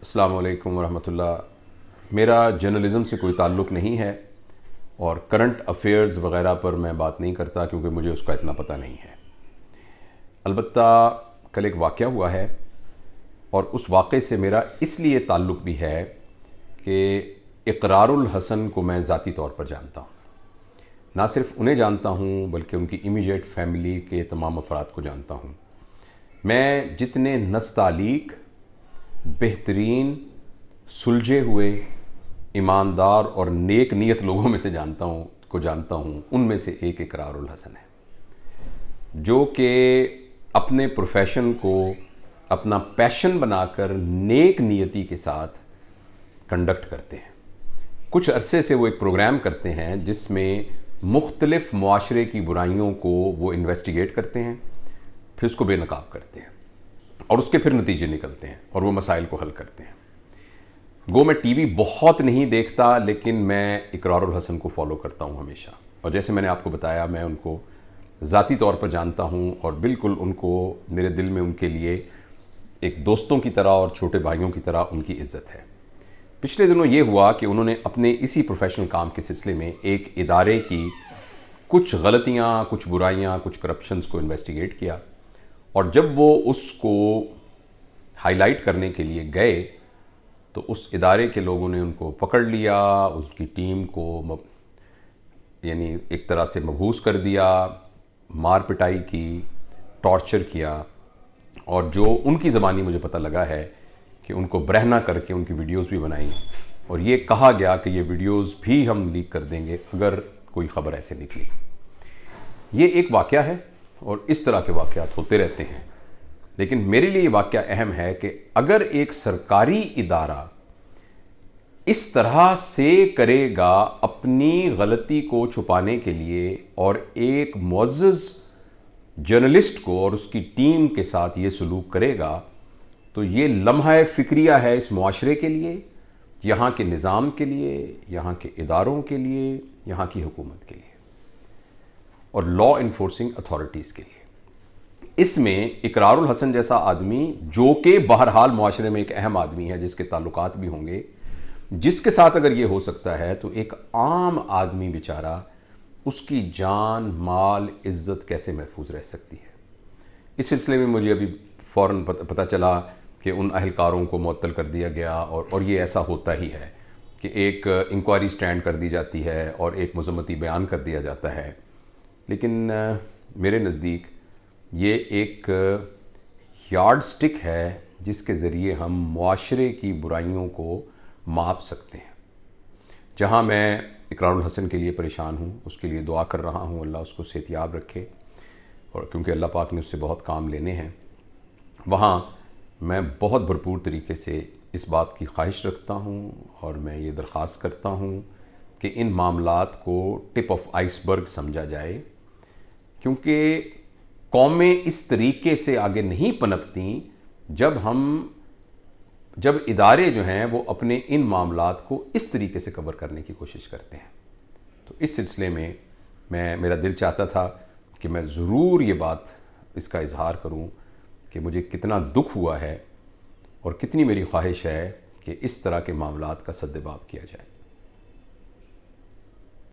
السلام علیکم ورحمۃ اللہ۔ میرا جرنلزم سے کوئی تعلق نہیں ہے اور کرنٹ افیئرز وغیرہ پر میں بات نہیں کرتا کیونکہ مجھے اس کا اتنا پتہ نہیں ہے۔ البتہ کل ایک واقعہ ہوا ہے اور اس واقعے سے میرا اس لیے تعلق بھی ہے کہ اقرار الحسن کو میں ذاتی طور پر جانتا ہوں۔ نہ صرف انہیں جانتا ہوں بلکہ ان کی امیجیٹ فیملی کے تمام افراد کو جانتا ہوں۔ میں جتنے نستعلیق، بہترین، سلجھے ہوئے، ایماندار اور نیک نیت لوگوں میں سے جانتا ہوں ان میں سے ایک اقرار الحسن ہے، جو کہ اپنے پروفیشن کو اپنا پیشن بنا کر نیک نیتی کے ساتھ کنڈکٹ کرتے ہیں۔ کچھ عرصے سے وہ ایک پروگرام کرتے ہیں جس میں مختلف معاشرے کی برائیوں کو وہ انویسٹیگیٹ کرتے ہیں، پھر اس کو بے نقاب کرتے ہیں اور اس کے پھر نتیجے نکلتے ہیں اور وہ مسائل کو حل کرتے ہیں۔ گو میں ٹی وی بہت نہیں دیکھتا لیکن میں اقرار الحسن کو فالو کرتا ہوں ہمیشہ، اور جیسے میں نے آپ کو بتایا میں ان کو ذاتی طور پر جانتا ہوں اور بالکل ان کو میرے دل میں ان کے لیے ایک دوستوں کی طرح اور چھوٹے بھائیوں کی طرح ان کی عزت ہے۔ پچھلے دنوں یہ ہوا کہ انہوں نے اپنے اسی پروفیشنل کام کے سلسلے میں ایک ادارے کی کچھ غلطیاں، کچھ برائیاں، کچھ کرپشنز کو انویسٹیگیٹ کیا، اور جب وہ اس کو ہائی لائٹ کرنے کے لیے گئے تو اس ادارے کے لوگوں نے ان کو پکڑ لیا، اس کی ٹیم کو یعنی ایک طرح سے مبہوس کر دیا، مار پٹائی کی، ٹارچر کیا، اور جو ان کی زبانی مجھے پتہ لگا ہے کہ ان کو برہنہ کر کے ان کی ویڈیوز بھی بنائی، اور یہ کہا گیا کہ یہ ویڈیوز بھی ہم لیک کر دیں گے اگر کوئی خبر ایسے نکلی۔ یہ ایک واقعہ ہے اور اس طرح کے واقعات ہوتے رہتے ہیں، لیکن میرے لیے یہ واقعہ اہم ہے کہ اگر ایک سرکاری ادارہ اس طرح سے کرے گا اپنی غلطی کو چھپانے کے لیے اور ایک معزز جرنلسٹ کو اور اس کی ٹیم کے ساتھ یہ سلوک کرے گا، تو یہ لمحہ فکریہ ہے اس معاشرے کے لیے، یہاں کے نظام کے لیے، یہاں کے اداروں کے لیے، یہاں کی حکومت کے لیے اور لا انفورسنگ اتھارٹیز کے لیے۔ اس میں اقرار الحسن جیسا آدمی، جو کہ بہرحال معاشرے میں ایک اہم آدمی ہے جس کے تعلقات بھی ہوں گے، جس کے ساتھ اگر یہ ہو سکتا ہے تو ایک عام آدمی بیچارہ، اس کی جان، مال، عزت کیسے محفوظ رہ سکتی ہے۔ اس سلسلے میں مجھے ابھی فوراً پتہ چلا کہ ان اہلکاروں کو معطل کر دیا گیا، اور یہ ایسا ہوتا ہی ہے کہ ایک انکوائری سٹینڈ کر دی جاتی ہے اور ایک مذمتی بیان کر دیا جاتا ہے، لیکن میرے نزدیک یہ ایک یارڈ سٹک ہے جس کے ذریعے ہم معاشرے کی برائیوں کو ماپ سکتے ہیں۔ جہاں میں اقرار الحسن کے لیے پریشان ہوں، اس کے لیے دعا کر رہا ہوں اللہ اس کو صحت یاب رکھے، اور کیونکہ اللہ پاک نے اس سے بہت کام لینے ہیں، وہاں میں بہت بھرپور طریقے سے اس بات کی خواہش رکھتا ہوں اور میں یہ درخواست کرتا ہوں کہ ان معاملات کو ٹپ آف آئس برگ سمجھا جائے، کیونکہ قومیں اس طریقے سے آگے نہیں پنپتیں جب ادارے جو ہیں وہ اپنے ان معاملات کو اس طریقے سے کور کرنے کی کوشش کرتے ہیں۔ تو اس سلسلے میں میرا دل چاہتا تھا کہ میں ضرور یہ بات اس کا اظہار کروں کہ مجھے کتنا دکھ ہوا ہے اور کتنی میری خواہش ہے کہ اس طرح کے معاملات کا سد باب کیا جائے۔